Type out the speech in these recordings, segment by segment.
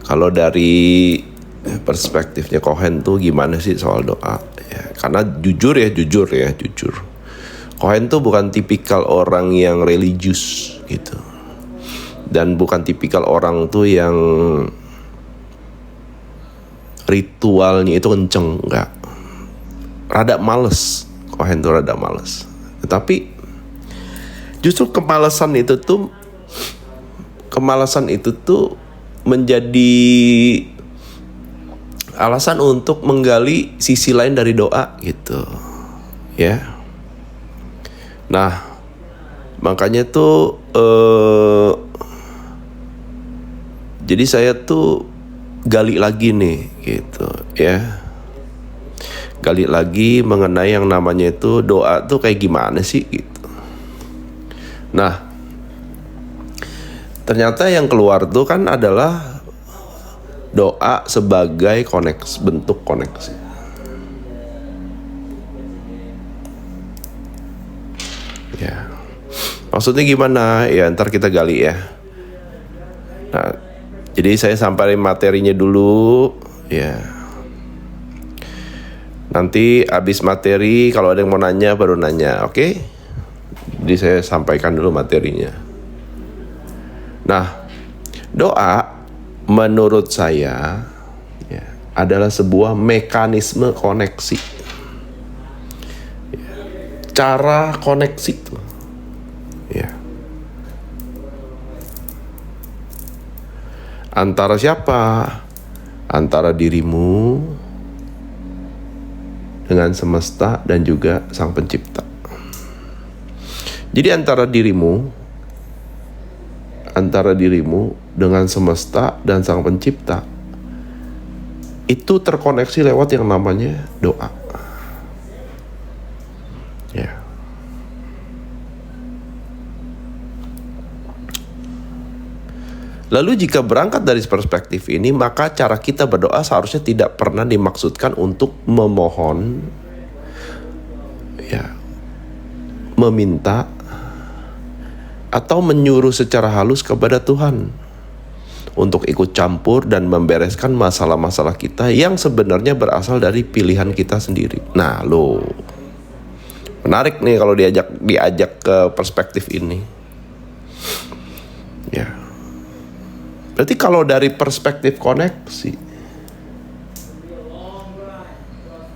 Kalau dari perspektifnya Cohen tuh gimana sih soal doa? Ya, karena jujur. Cohen tuh bukan tipikal orang yang religius gitu. Dan bukan tipikal orang tuh yang ritualnya itu kenceng, enggak. Rada males. Cohen tuh rada males. Tetapi justru kemalasan itu tuh menjadi alasan untuk menggali sisi lain dari doa gitu. Ya. Nah, makanya tuh jadi saya tuh gali lagi nih gitu ya. Gali lagi mengenai yang namanya itu doa tuh kayak gimana sih gitu. Nah, ternyata yang keluar tuh kan adalah doa sebagai bentuk koneksi. Ya. Maksudnya gimana? Ya ntar kita gali ya. Nah, jadi saya sampaikan materinya dulu ya. Nanti abis materi kalau ada yang mau nanya baru nanya, oke? Jadi saya sampaikan dulu materinya. Nah, doa menurut saya ya, adalah sebuah mekanisme koneksi. Ya, cara koneksi tuh. Ya. Antara siapa? Antara dirimu dengan semesta dan juga Sang Pencipta. Jadi antara dirimu dengan semesta dan Sang Pencipta itu terkoneksi lewat yang namanya doa. Ya. Lalu jika berangkat dari perspektif ini, maka cara kita berdoa seharusnya tidak pernah dimaksudkan untuk memohon, ya, meminta, atau menyuruh secara halus kepada Tuhan untuk ikut campur dan membereskan masalah-masalah kita yang sebenarnya berasal dari pilihan kita sendiri. Nah, menarik nih kalau diajak ke perspektif ini. Ya. Berarti kalau dari perspektif koneksi,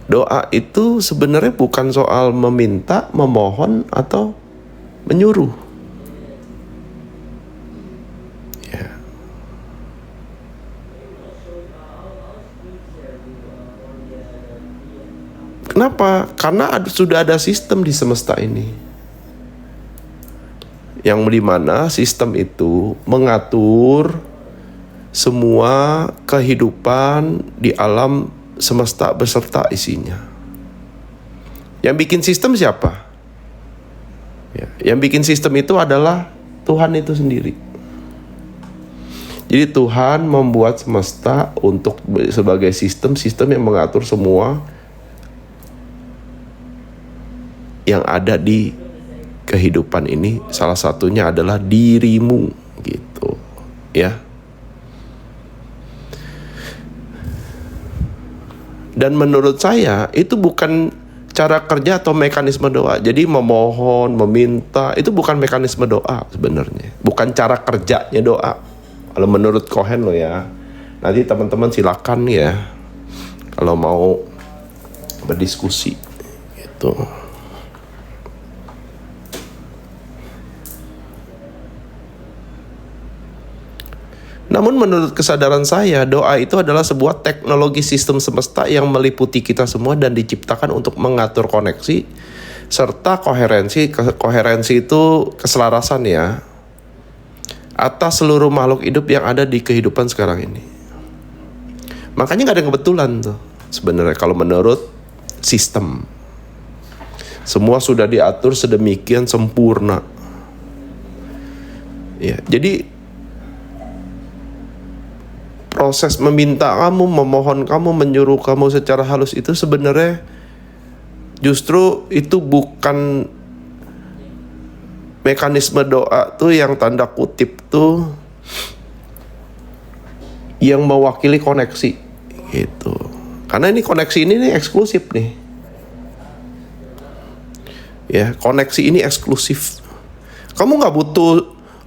doa itu sebenarnya bukan soal meminta, memohon, atau menyuruh. Ya. Kenapa? Karena sudah ada sistem di semesta ini, yang dimana sistem itu mengatur semua kehidupan di alam semesta beserta isinya. Yang bikin sistem siapa? Ya, yang bikin sistem itu adalah Tuhan itu sendiri. Jadi Tuhan membuat semesta sebagai sistem yang mengatur semua yang ada di kehidupan ini. Salah satunya adalah dirimu gitu. Ya. Dan menurut saya itu bukan cara kerja atau mekanisme doa. Jadi memohon, meminta, itu bukan mekanisme doa sebenarnya. Bukan cara kerjanya doa. Kalau menurut Cohen ya. Nanti teman-teman silakan ya, kalau mau berdiskusi gitu. Namun menurut kesadaran saya, doa itu adalah sebuah teknologi sistem semesta yang meliputi kita semua dan diciptakan untuk mengatur koneksi serta koherensi. Koherensi itu keselarasan ya, atas seluruh makhluk hidup yang ada di kehidupan sekarang ini. Makanya gak ada yang kebetulan tuh sebenarnya kalau menurut sistem. Semua sudah diatur sedemikian sempurna. Ya, jadi proses meminta kamu, memohon kamu, menyuruh kamu secara halus itu sebenarnya justru itu bukan mekanisme doa tuh yang tanda kutip tuh yang mewakili koneksi gitu. Karena ini koneksi ini nih eksklusif nih. Ya, koneksi ini eksklusif. Kamu nggak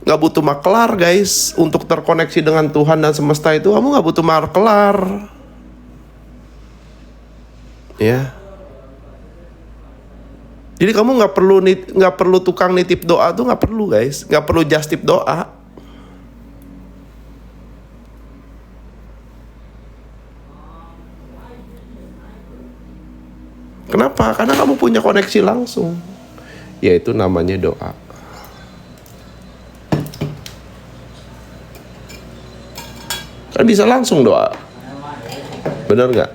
butuh maklar guys untuk terkoneksi dengan Tuhan dan semesta itu. Kamu nggak butuh maklar. Ya. Jadi kamu nggak perlu tukang nitip doa tuh, nggak perlu guys, nggak perlu just tip doa. Kenapa? Karena kamu punya koneksi langsung, yaitu namanya doa. Kan bisa langsung doa, bener nggak?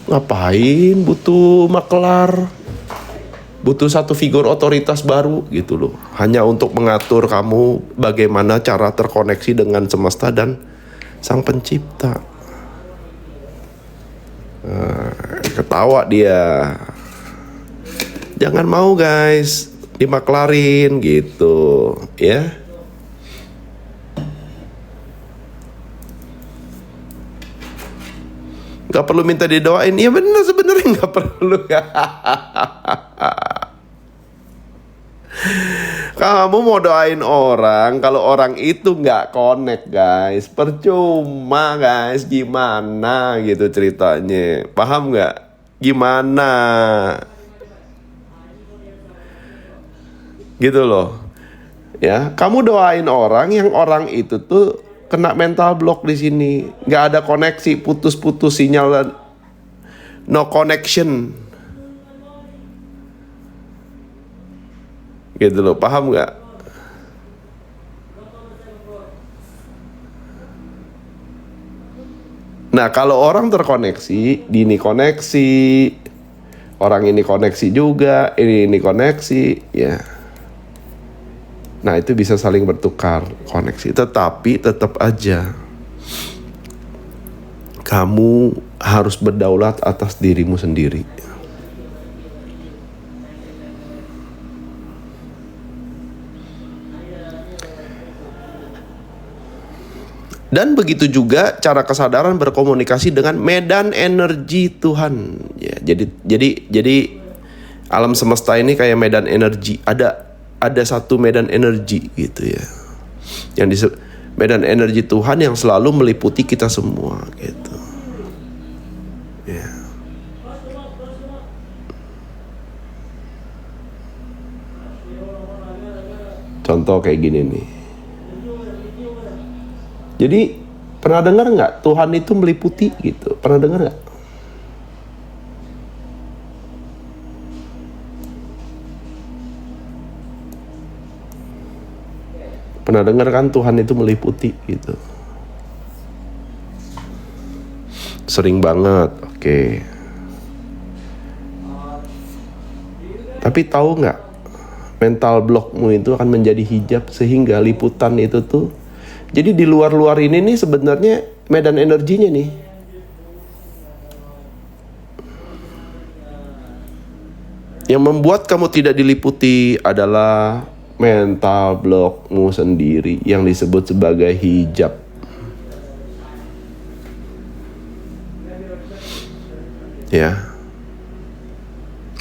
Ngapain butuh maklar, butuh satu figur otoritas baru gitu loh, hanya untuk mengatur kamu bagaimana cara terkoneksi dengan semesta dan sang pencipta. Ketawa dia. Jangan mau guys dimaklarin gitu ya. Gak perlu minta didoain. Iya bener, sebenarnya gak perlu. Kamu mau doain orang, kalau orang itu gak connect guys, percuma guys. Gimana gitu ceritanya, paham gak? Gimana gitu loh. Ya, kamu doain orang yang orang itu tuh kena mental block di sini, nggak ada koneksi, putus-putus sinyal dan no connection, gitu loh, paham nggak? Nah kalau orang terkoneksi, ini koneksi, orang ini koneksi juga, ini koneksi, ya. Nah itu bisa saling bertukar koneksi. Tetapi tetap aja kamu harus berdaulat atas dirimu sendiri. Dan begitu juga cara kesadaran berkomunikasi dengan medan energi Tuhan. Ya, jadi alam semesta ini kayak medan energi. Ada satu medan energi gitu ya, yang disebut medan energi Tuhan yang selalu meliputi kita semua gitu ya. Contoh kayak gini nih. Jadi pernah dengar nggak Tuhan itu meliputi gitu? Pernah dengar nggak? Pernah dengar kan Tuhan itu meliputi gitu? Sering banget, oke. Tapi tahu nggak, mental blockmu itu akan menjadi hijab sehingga liputan itu tuh. Jadi di luar-luar ini nih sebenarnya medan energinya nih. Yang membuat kamu tidak diliputi adalah mental blockmu sendiri yang disebut sebagai hijab. Ya.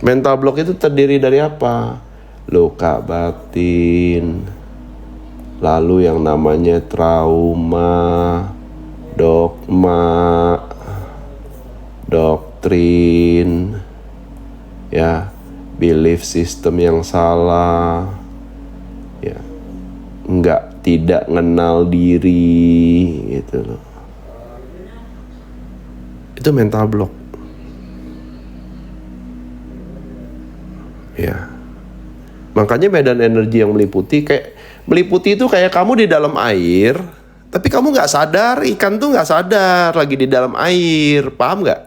Mental block itu terdiri dari apa? Luka batin, lalu yang namanya trauma, dogma, doktrin, ya, belief system yang salah, ya, tidak mengenal diri gitu loh. Itu mental block. Ya. Makanya medan energi yang meliputi itu kayak kamu di dalam air, tapi kamu nggak sadar, ikan tuh nggak sadar lagi di dalam air, paham nggak?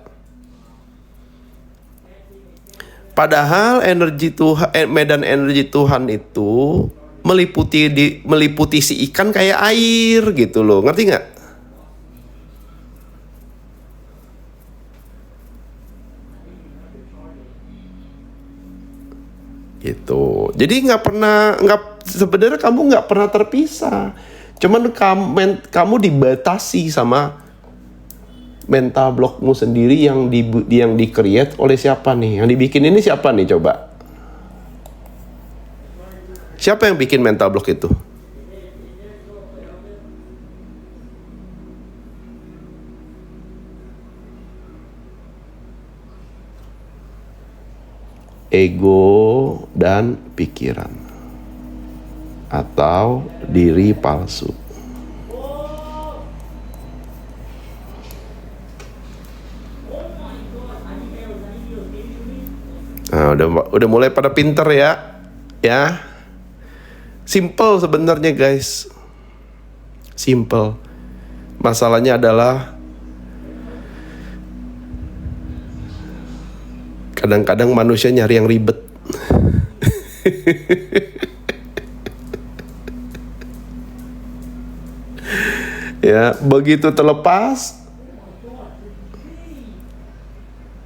Padahal energi Tuhan, medan energi Tuhan itu meliputi si ikan kayak air gitu loh, ngerti nggak? Gitu. Jadi sebenarnya kamu nggak pernah terpisah. Cuman kamu dibatasi sama mental blockmu sendiri yang di-create oleh siapa nih? Yang dibikin ini siapa nih coba? Siapa yang bikin mental block itu? Ego dan pikiran atau diri palsu. Nah, udah mulai pada pinter ya. Ya. Simple sebenarnya guys. Simple. Masalahnya adalah kadang-kadang manusia nyari yang ribet. Ya, begitu terlepas,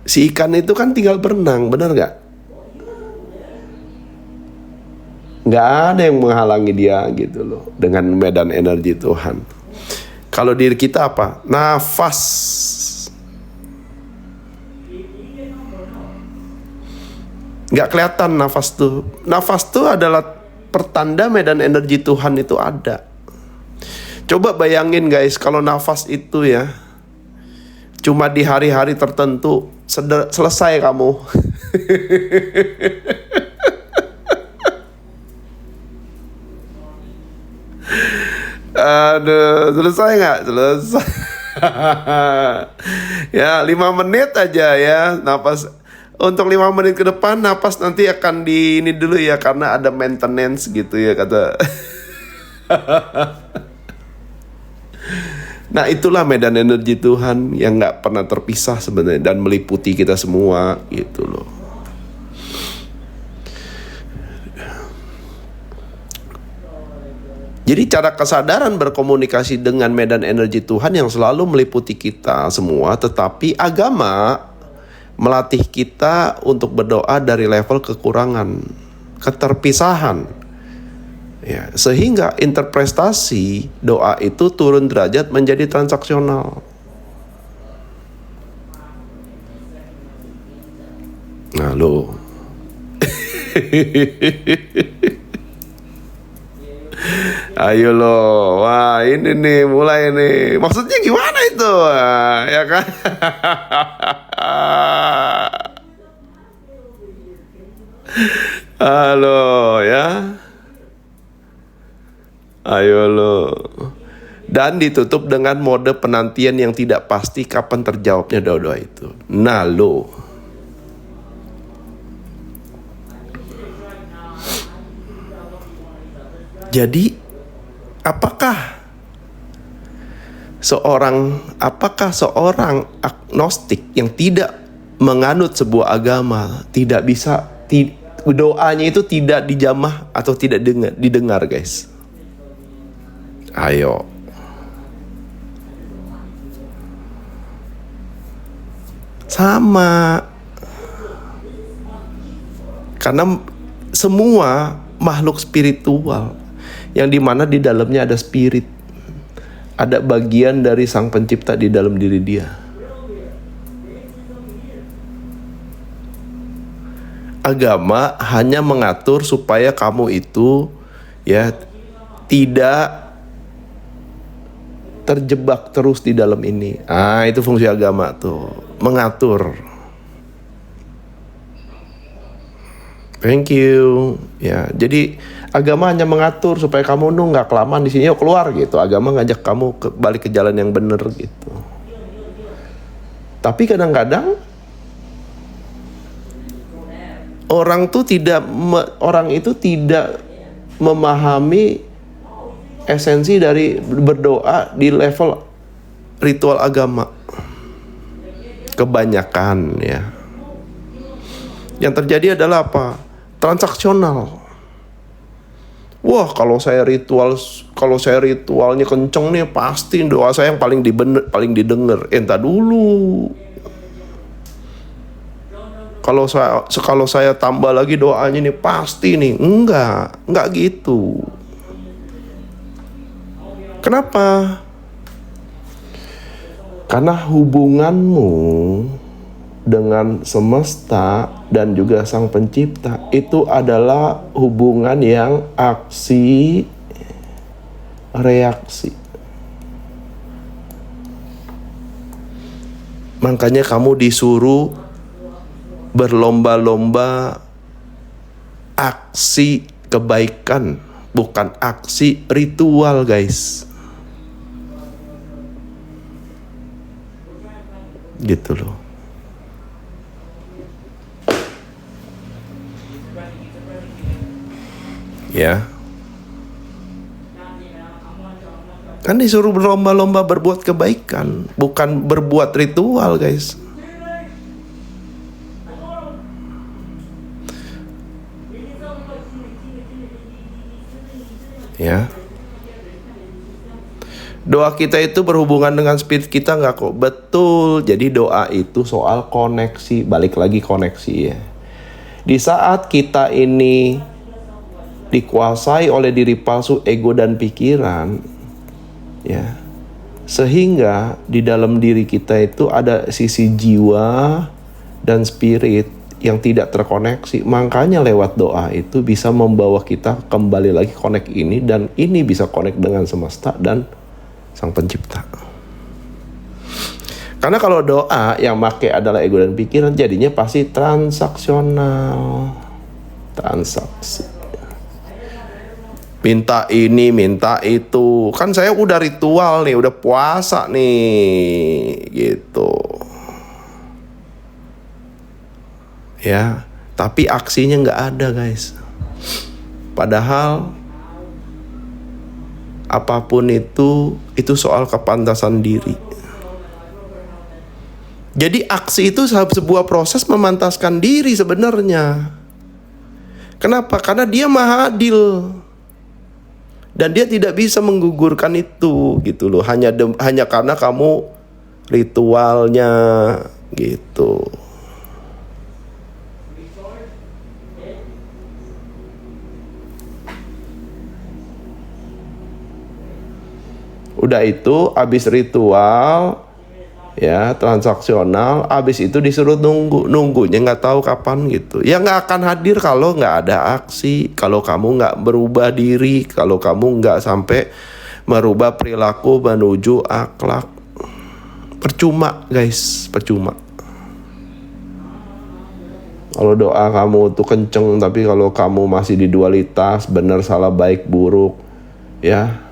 si ikan itu kan tinggal berenang, benar nggak? Nggak ada yang menghalangi dia gitu loh, dengan medan energi Tuhan. Kalau diri kita apa? Nafas. Nggak kelihatan nafas tuh. Nafas tuh adalah pertanda medan energi Tuhan itu ada. Coba bayangin guys, kalau nafas itu ya cuma di hari-hari tertentu, selesai kamu. Aduh, selesai nggak? Selesai. Ya, 5 menit aja ya nafas. Untuk 5 menit ke depan napas nanti akan ini dulu ya, karena ada maintenance gitu ya kata. Nah, itulah medan energi Tuhan yang gak pernah terpisah sebenarnya dan meliputi kita semua gitu loh. Jadi cara kesadaran berkomunikasi dengan medan energi Tuhan yang selalu meliputi kita semua, tetapi agama melatih kita untuk berdoa dari level kekurangan, keterpisahan. Ya, sehingga interpretasi doa itu turun derajat menjadi transaksional. Nah, lo. Ayo lo. Wah, ini nih mulai nih. Maksudnya gimana itu? Ya kan? Halo ya. Ayo lo. Dan ditutup dengan mode penantian yang tidak pasti kapan terjawabnya doa-doa itu. Nah lo. Jadi apakah seorang agnostik yang tidak menganut sebuah agama tidak bisa doanya itu tidak dijamah atau tidak didengar guys? Ayo. Sama. Karena semua makhluk spiritual yang dimana di dalamnya ada spirit, ada bagian dari Sang Pencipta di dalam diri dia. Agama hanya mengatur supaya kamu itu ya tidak terjebak terus di dalam ini. Ah, itu fungsi agama tuh, mengatur. Thank you. Ya, jadi agama hanya mengatur supaya kamu nggak kelamaan di sini, yuk keluar gitu. Agama ngajak kamu balik ke jalan yang benar gitu. Tapi kadang-kadang orang itu tidak memahami esensi dari berdoa di level ritual agama. Kebanyakan ya. Yang terjadi adalah apa? Transaksional. Wah, kalau saya ritualnya kenceng nih, pasti doa saya yang paling didengar. Entah dulu. Kalau saya tambah lagi doanya nih pasti nih. Enggak gitu. Kenapa? Karena hubunganmu dengan semesta dan juga sang pencipta itu adalah hubungan yang aksi reaksi. Makanya kamu disuruh berlomba-lomba aksi kebaikan, bukan aksi ritual, guys. Gitu loh. Ya. Kan disuruh berlomba-lomba berbuat kebaikan, bukan berbuat ritual, guys. Ya. Doa kita itu berhubungan dengan spirit kita nggak kok? Betul. Jadi doa itu soal koneksi. Balik lagi koneksi ya. Di saat kita ini dikuasai oleh diri palsu, ego dan pikiran, ya, sehingga di dalam diri kita itu ada sisi jiwa dan spirit yang tidak terkoneksi. Makanya lewat doa itu bisa membawa kita kembali lagi connect ini, dan ini bisa connect dengan semesta dan sang pencipta. Karena kalau doa yang make adalah ego dan pikiran, jadinya pasti transaksional. Transaksi. Minta ini, minta itu. Kan saya udah ritual nih, udah puasa nih, gitu. Ya, tapi aksinya nggak ada, guys. Padahal apapun itu soal kepantasan diri. Jadi aksi itu sebuah proses memantaskan diri sebenarnya. Kenapa? Karena dia maha adil. Dan dia tidak bisa menggugurkan itu, gitu loh. Hanya karena kamu ritualnya, gitu. Udah itu, abis ritual, ya transaksional, abis itu disuruh nunggunya nggak tahu kapan gitu. Ya nggak akan hadir kalau nggak ada aksi, kalau kamu nggak berubah diri, kalau kamu nggak sampai merubah perilaku menuju akhlak. Percuma, guys, percuma. Kalau doa kamu tuh kenceng, tapi kalau kamu masih di dualitas, benar salah baik buruk, ya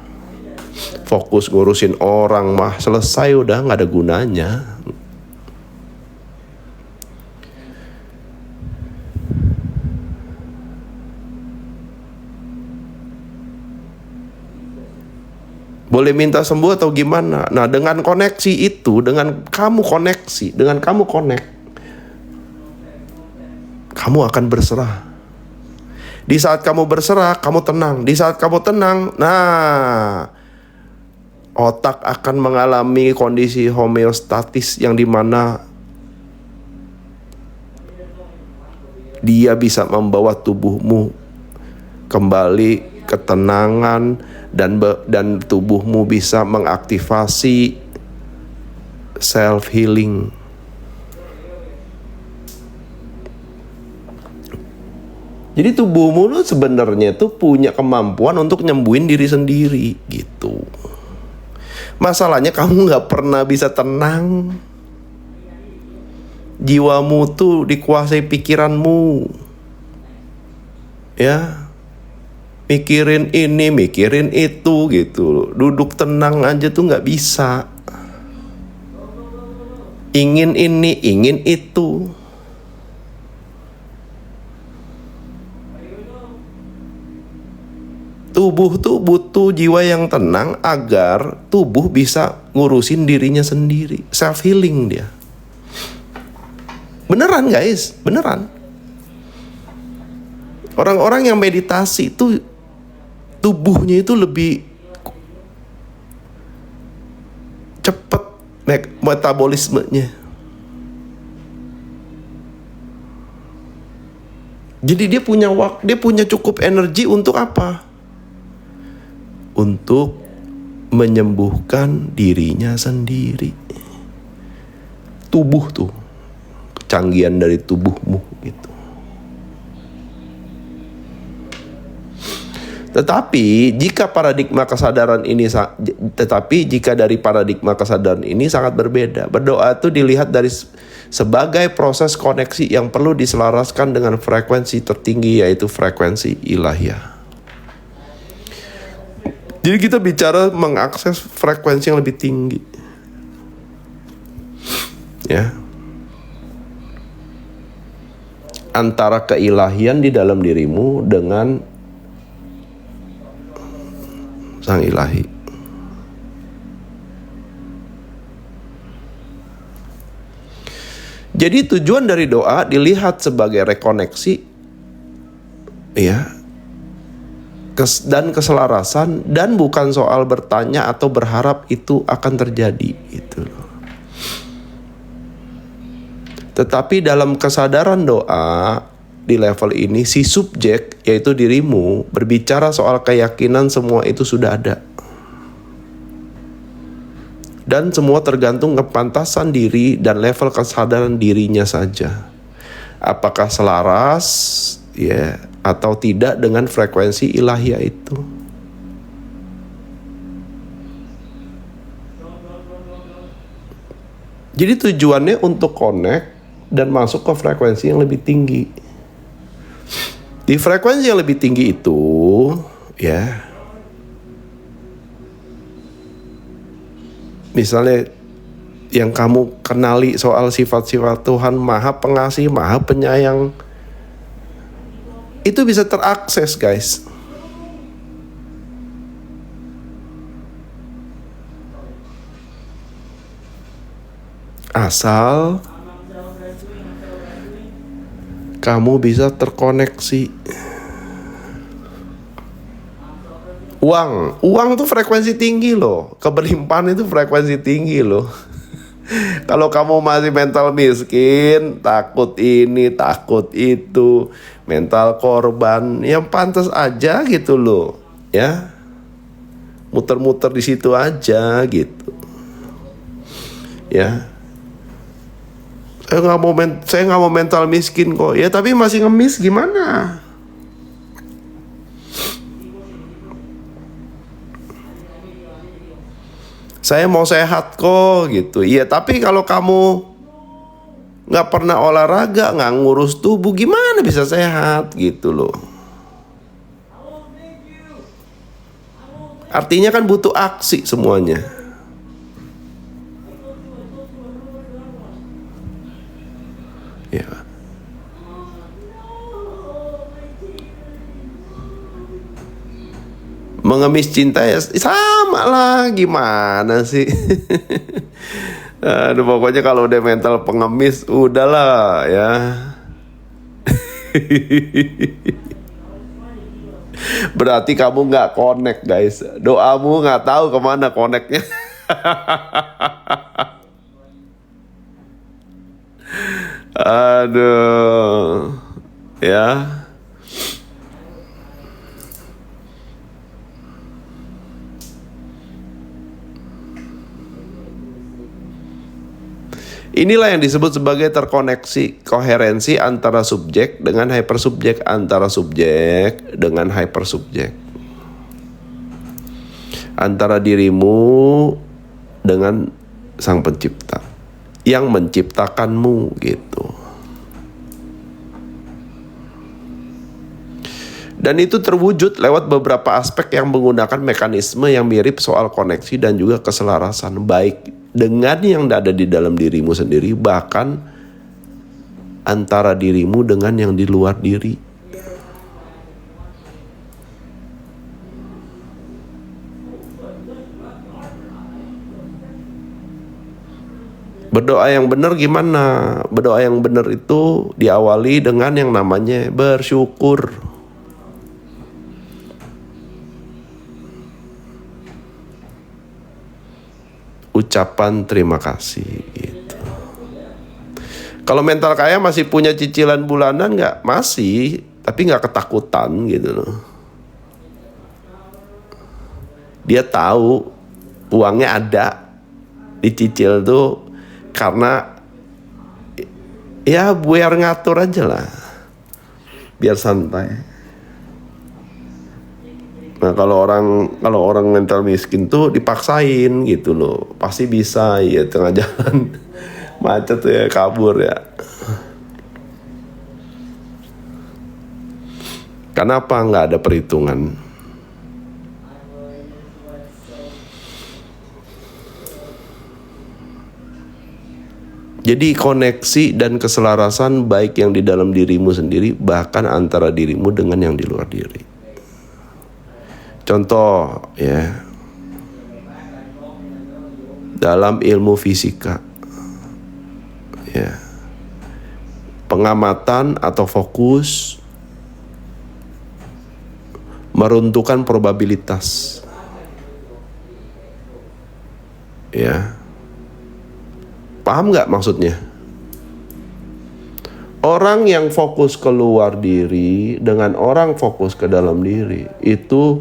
fokus ngurusin orang mah selesai, udah nggak ada gunanya. Boleh minta sembuh atau gimana? Nah, dengan koneksi itu, dengan kamu koneksi, dengan kamu connect, kamu akan berserah. Di saat kamu berserah, kamu tenang. Di saat kamu tenang, nah, otak akan mengalami kondisi homeostatis yang dimana dia bisa membawa tubuhmu kembali ketenangan, dan tubuhmu bisa mengaktifasi self healing. Jadi tubuhmu tuh sebenarnya tuh punya kemampuan untuk nyembuhin diri sendiri, gitu. Masalahnya kamu nggak pernah bisa tenang. Jiwamu tuh dikuasai pikiranmu. Ya, mikirin ini, mikirin itu, gitu. Duduk tenang aja tuh nggak bisa. Ingin ini, ingin itu. Tubuh tuh butuh jiwa yang tenang agar tubuh bisa ngurusin dirinya sendiri. Self healing dia. Beneran, guys, beneran. Orang-orang yang meditasi itu tubuhnya itu lebih cepat metabolismenya. Jadi dia punya cukup energi untuk apa? Untuk menyembuhkan dirinya sendiri. Tubuh tuh, kecanggihan dari tubuhmu gitu. Tetapi jika dari paradigma kesadaran ini sangat berbeda. Berdoa itu dilihat dari sebagai proses koneksi yang perlu diselaraskan dengan frekuensi tertinggi, yaitu frekuensi ilahiyah. Jadi kita bicara mengakses frekuensi yang lebih tinggi. Ya. Antara keilahian di dalam dirimu dengan Sang Ilahi. Jadi tujuan dari doa dilihat sebagai rekoneksi, ya, dan keselarasan, dan bukan soal bertanya atau berharap itu akan terjadi gitu loh. Tetapi dalam kesadaran doa di level ini, si subjek, yaitu dirimu, berbicara soal keyakinan semua itu sudah ada. Dan semua tergantung kepantasan diri dan level kesadaran dirinya saja. Apakah selaras, ya, atau tidak dengan frekuensi ilahiyah itu. Jadi tujuannya untuk connect dan masuk ke frekuensi yang lebih tinggi. Di frekuensi yang lebih tinggi itu, ya, misalnya yang kamu kenali soal sifat-sifat Tuhan Maha Pengasih, Maha Penyayang, itu bisa terakses, guys. Asal kamu bisa terkoneksi. Uang tuh frekuensi tinggi loh. Keberlimpahan itu frekuensi tinggi loh. Kalau kamu masih mental miskin, takut ini, takut itu, mental korban, yang pantas aja gitu loh, ya. Muter-muter di situ aja gitu. Ya. Saya nggak mau mental miskin kok. Ya tapi masih ngemis gimana? Saya mau sehat kok gitu. Iya tapi kalau kamu nggak pernah olahraga, nggak ngurus tubuh, gimana bisa sehat gitu loh. Artinya kan butuh aksi semuanya. Ya. Mengemis cinta ya sama lah, gimana sih? Aduh, pokoknya kalau udah mental pengemis udahlah ya. Berarti kamu nggak connect, guys. Doamu nggak tahu kemana connectnya. Aduh, ya. Inilah yang disebut sebagai terkoneksi, koherensi antara subjek dengan hypersubjek, antara subjek dengan hypersubjek, antara dirimu dengan Sang Pencipta yang menciptakanmu gitu. Dan itu terwujud lewat beberapa aspek yang menggunakan mekanisme yang mirip soal koneksi dan juga keselarasan, baik dengan yang ada di dalam dirimu sendiri, bahkan antara dirimu dengan yang di luar diri. Berdoa yang benar gimana? Berdoa yang benar itu diawali dengan yang namanya bersyukur. Ucapan terima kasih gitu. Kalau mental kaya masih punya cicilan bulanan nggak? Masih, tapi nggak ketakutan gitu loh. Dia tahu Uangnya ada, dicicil tuh karena ya biar ngatur aja lah, biar santai. Nah kalau orang mental miskin tuh dipaksain gitu loh, pasti bisa ya tengah jalan macet ya kabur ya. Kenapa nggak ada perhitungan? Jadi koneksi dan keselarasan baik yang di dalam dirimu sendiri, bahkan antara dirimu dengan yang di luar diri. Contoh ya, dalam ilmu fisika ya, pengamatan atau fokus meruntuhkan probabilitas ya. Paham nggak maksudnya? Orang yang fokus keluar diri dengan orang fokus ke dalam diri itu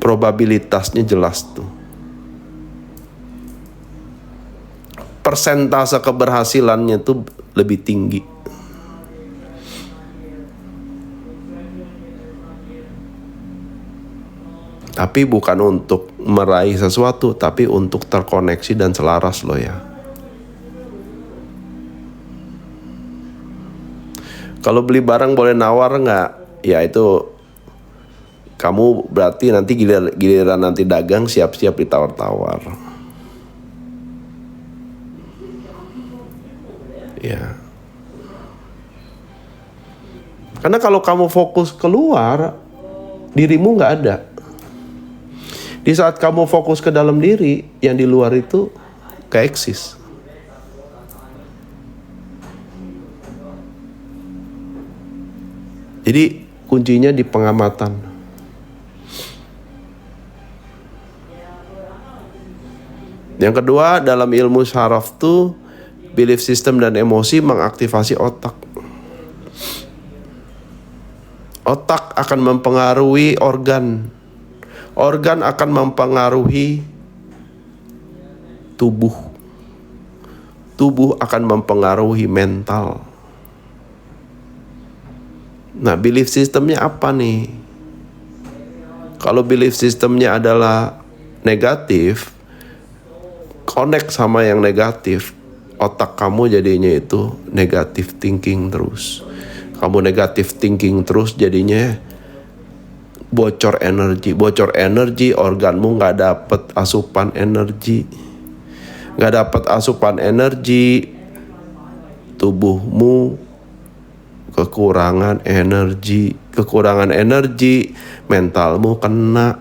probabilitasnya jelas tuh. Persentase keberhasilannya tuh lebih tinggi. Tapi bukan untuk meraih sesuatu, tapi untuk terkoneksi dan selaras loh ya. Kalau beli barang boleh nawar nggak? Ya itu kamu berarti nanti giliran nanti dagang siap-siap ditawar-tawar. Ya. Karena kalau kamu fokus keluar, dirimu nggak ada. Di saat kamu fokus ke dalam diri, yang di luar itu gak eksis. Jadi kuncinya di pengamatan. Yang kedua, dalam ilmu syaraf tuh belief system dan emosi mengaktifasi otak. Otak akan mempengaruhi organ. Organ akan mempengaruhi tubuh. Tubuh akan mempengaruhi mental. Nah, belief systemnya apa nih? Kalau belief systemnya adalah negatif, connect sama yang negatif, otak kamu jadinya itu negative thinking terus. Kamu negative thinking terus jadinya bocor energi, organmu nggak dapet asupan energi, tubuhmu kekurangan energi, mentalmu kena.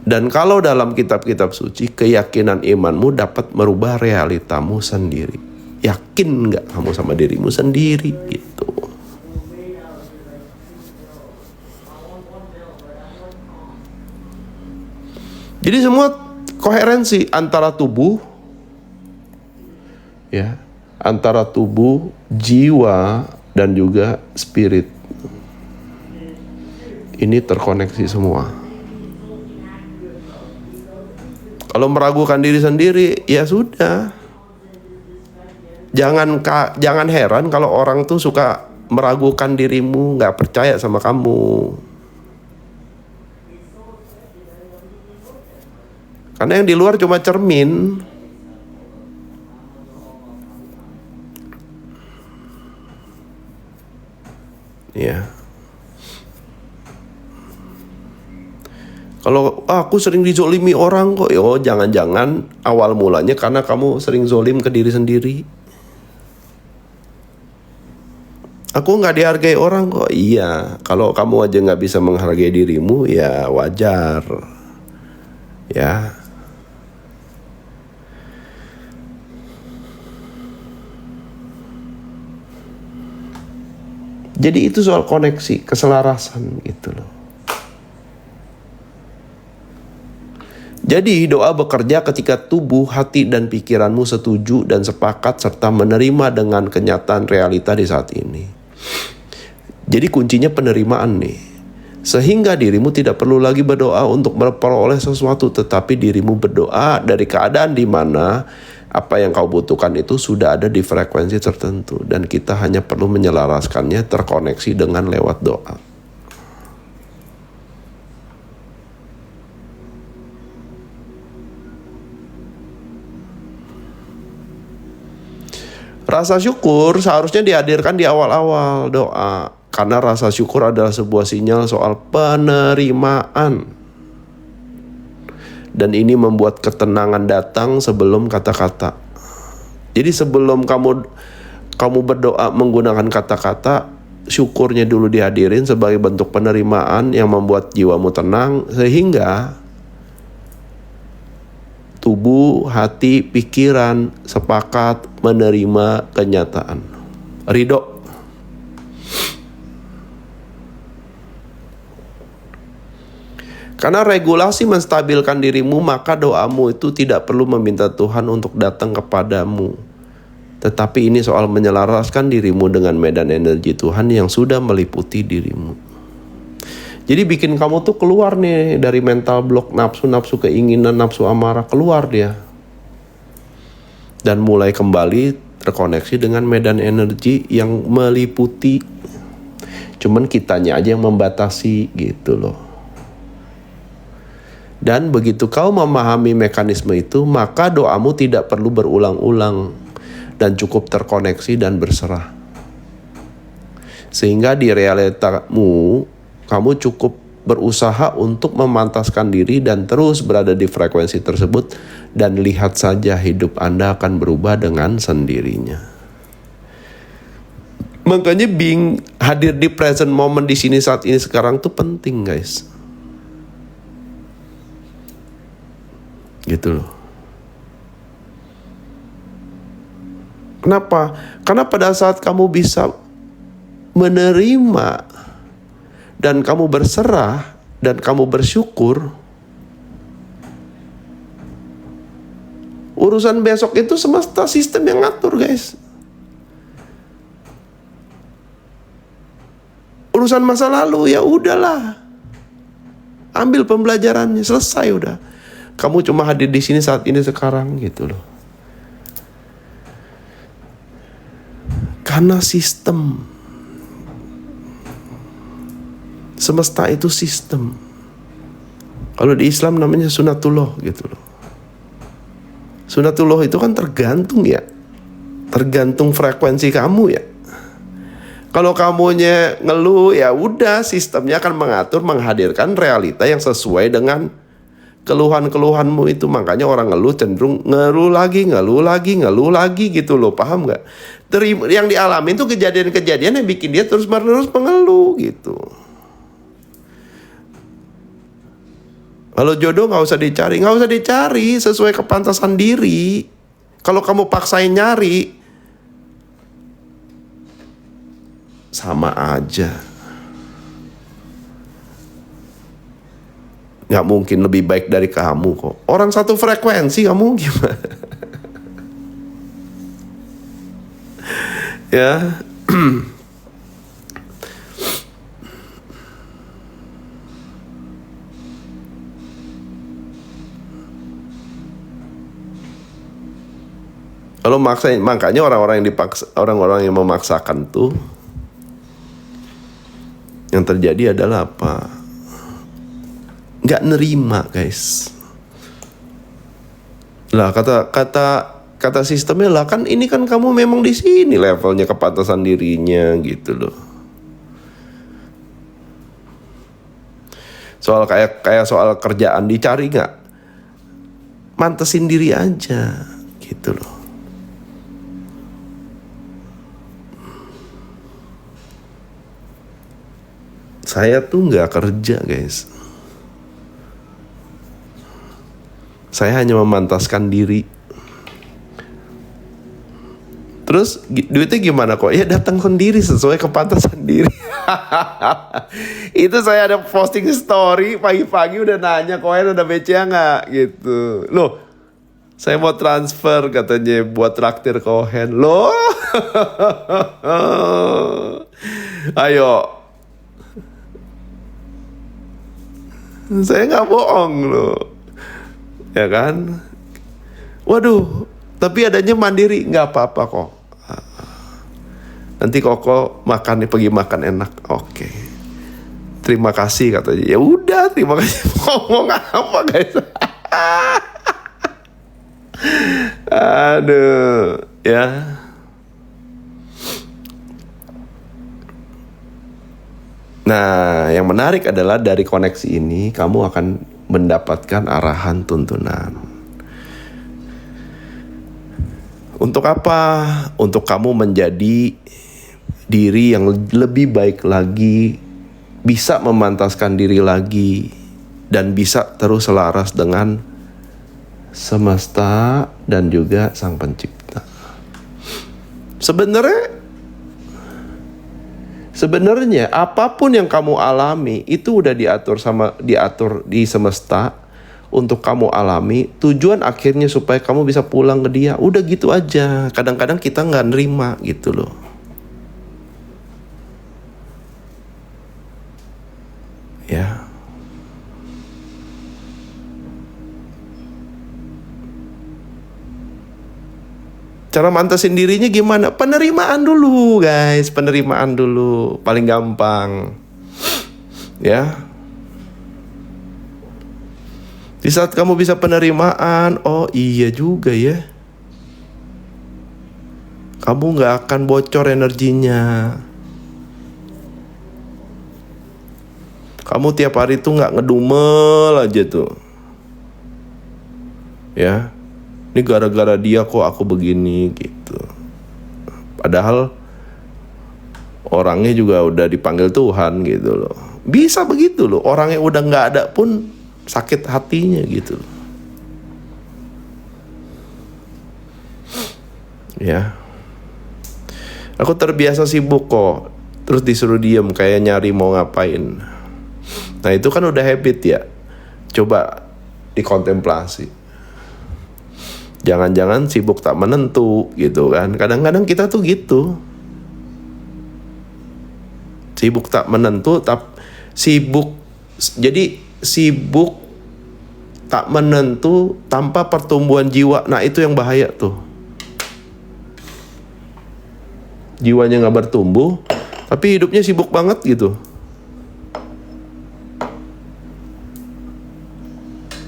Dan kalau dalam kitab-kitab suci, keyakinan imanmu dapat merubah realitamu sendiri. Yakin nggak kamu sama dirimu sendiri gitu. Jadi semua koherensi antara tubuh, ya, antara tubuh, jiwa dan juga spirit. Ini terkoneksi semua. Kalau meragukan diri sendiri, ya sudah. Jangan heran kalau orang tuh suka meragukan dirimu, nggak percaya sama kamu. Karena yang di luar cuma cermin. Ya. Kalau aku sering dizolimi orang kok, yo jangan-jangan awal mulanya karena kamu sering zolim ke diri sendiri. Aku nggak dihargai orang kok. Iya, kalau kamu aja nggak bisa menghargai dirimu, ya wajar. Ya. Jadi itu soal koneksi, keselarasan gitu loh. Jadi doa bekerja ketika tubuh, hati, dan pikiranmu setuju dan sepakat serta menerima dengan kenyataan realita di saat ini. Jadi kuncinya penerimaan nih. Sehingga dirimu tidak perlu lagi berdoa untuk memperoleh sesuatu, tetapi dirimu berdoa dari keadaan di mana apa yang kau butuhkan itu sudah ada di frekuensi tertentu, dan kita hanya perlu menyelaraskannya, terkoneksi dengan lewat doa. Rasa syukur seharusnya dihadirkan di awal-awal doa, karena rasa syukur adalah sebuah sinyal soal penerimaan. Dan ini membuat ketenangan datang sebelum kata-kata. Jadi sebelum kamu berdoa menggunakan kata-kata, syukurnya dulu dihadirin sebagai bentuk penerimaan yang membuat jiwamu tenang, sehingga tubuh, hati, pikiran sepakat menerima kenyataan. Ridho. Karena regulasi menstabilkan dirimu, maka doamu itu tidak perlu meminta Tuhan untuk datang kepadamu. Tetapi ini soal menyelaraskan dirimu dengan medan energi Tuhan yang sudah meliputi dirimu. Jadi bikin kamu tuh keluar nih dari mental block nafsu-nafsu keinginan, nafsu amarah, keluar dia. Dan mulai kembali terkoneksi dengan medan energi yang meliputi. Cuman kitanya aja yang membatasi gitu loh. Dan begitu kau memahami mekanisme itu, maka doamu tidak perlu berulang-ulang dan cukup terkoneksi dan berserah. Sehingga di realitamu, kamu cukup berusaha untuk memantaskan diri dan terus berada di frekuensi tersebut, dan lihat saja hidup Anda akan berubah dengan sendirinya. Makanya hadir di present moment di sini saat ini sekarang tuh penting, guys. Gitu loh. Kenapa? Karena pada saat kamu bisa menerima dan kamu berserah dan kamu bersyukur, urusan besok itu semesta sistem yang ngatur, guys. Urusan masa lalu ya udahlah, ambil pembelajarannya, selesai udah. Kamu cuma hadir di sini saat ini sekarang gitu loh. Karena sistem, semesta itu sistem. Kalau di Islam namanya sunatullah gitu loh. Sunatullah itu kan tergantung ya, tergantung frekuensi kamu ya. Kalau kamunya ngeluh, ya udah, sistemnya akan mengatur, menghadirkan realita yang sesuai dengan keluhan-keluhanmu itu. Makanya orang ngeluh cenderung ngeluh lagi gitu loh, paham nggak? Yang dialami itu kejadian-kejadian yang bikin dia terus-menerus mengeluh gitu. Kalau jodoh nggak usah dicari sesuai kepantasan diri. Kalau kamu paksain nyari, sama aja. Nggak mungkin lebih baik dari kamu kok. Orang satu frekuensi, kamu gimana? Ya. Kalau maksain, makanya orang-orang yang memaksakan tuh, yang terjadi adalah apa? Nggak nerima, guys. Lah kata sistemnya lah, kan ini kan kamu memang di sini levelnya kepantasan dirinya gitu loh. Soal kayak soal kerjaan, dicari nggak? Mantesin diri aja gitu loh. Saya tuh nggak kerja, guys. Saya hanya memantaskan diri. Terus duitnya gimana kok? Ya datang sendiri sesuai kepantasan diri. Itu saya ada posting story pagi-pagi udah nanya, koen udah BCA nggak gitu. Loh, saya mau transfer katanya buat traktir kohen. Loh. Ayo. Saya nggak bohong loh. Ya kan? Waduh, tapi adanya mandiri, nggak apa-apa kok. Nanti Koko makan nih, pergi makan enak. Oke. Terima kasih katanya. Ya udah, terima kasih. Ngomong apa guys? Aduh, ya. Nah, yang menarik adalah dari koneksi ini kamu akan mendapatkan arahan tuntunan. Untuk apa? Untuk kamu menjadi diri yang lebih baik lagi, bisa memantaskan diri lagi, dan bisa terus selaras dengan semesta dan juga Sang Pencipta. Sebenarnya apapun yang kamu alami itu udah diatur di semesta untuk kamu alami. Tujuan akhirnya supaya kamu bisa pulang ke Dia. Udah gitu aja. Kadang-kadang kita nggak nerima gitu loh. Ya. Cara mantasin dirinya gimana? Penerimaan dulu guys, penerimaan dulu, paling gampang. Ya. Di saat kamu bisa penerimaan, oh iya juga ya. Kamu gak akan bocor energinya. Kamu tiap hari tuh gak ngedumel aja tuh. Ya. Ini gara-gara dia kok aku begini gitu. Padahal orangnya juga udah dipanggil Tuhan gitu loh. Bisa begitu loh. Orangnya udah gak ada pun sakit hatinya gitu loh. Ya. Aku terbiasa sibuk kok. Terus disuruh diem kayak nyari mau ngapain. Nah itu kan udah habit ya. Coba dikontemplasi. Jangan-jangan sibuk tak menentu gitu kan. Kadang-kadang kita tuh gitu. Sibuk tak menentu, jadi sibuk tak menentu tanpa pertumbuhan jiwa. Nah itu yang bahaya tuh. Jiwanya gak bertumbuh, tapi hidupnya sibuk banget gitu.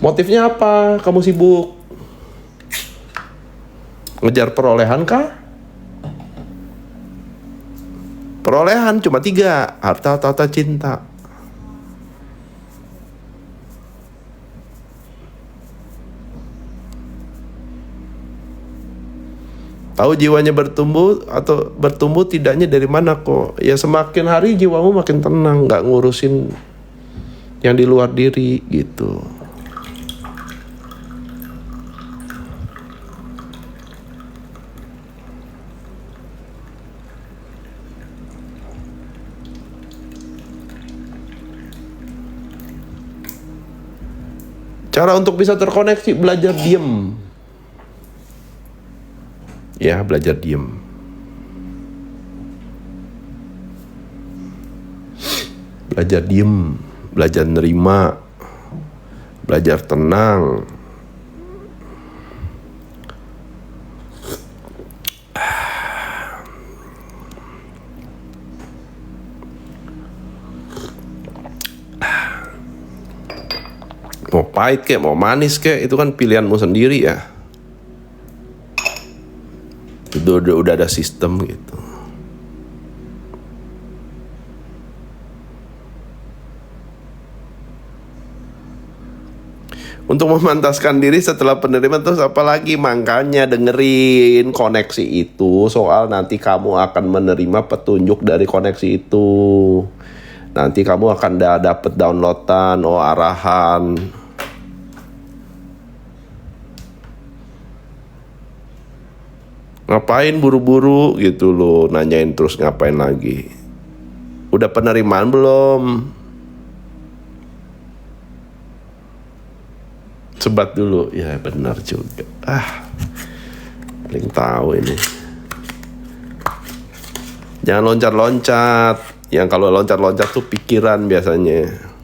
Motifnya apa? Kamu sibuk ngejar perolehan kah? Perolehan cuma 3, harta, tahta, cinta. Tahu jiwanya bertumbuh atau bertumbuh tidaknya dari mana kok? Ya semakin hari jiwamu makin tenang, gak ngurusin yang di luar diri gitu. Cara untuk bisa terkoneksi, belajar diem. Ya, belajar diem. Belajar diem, belajar nerima, belajar tenang. Mau pahit kek, mau manis kek, itu kan pilihanmu sendiri ya. Itu udah ada sistem gitu. Untuk memantaskan diri setelah penerimaan terus apalagi, makanya dengerin koneksi itu. Soal nanti kamu akan menerima petunjuk dari koneksi itu. Nanti kamu akan dapet downloadan, arahan. Ngapain buru-buru gitu loh, nanyain terus ngapain lagi. Udah penerimaan belum? Sebat dulu. Ya benar juga. Paling tahu ini. Jangan loncat-loncat. Yang kalau loncat-loncat tuh pikiran biasanya.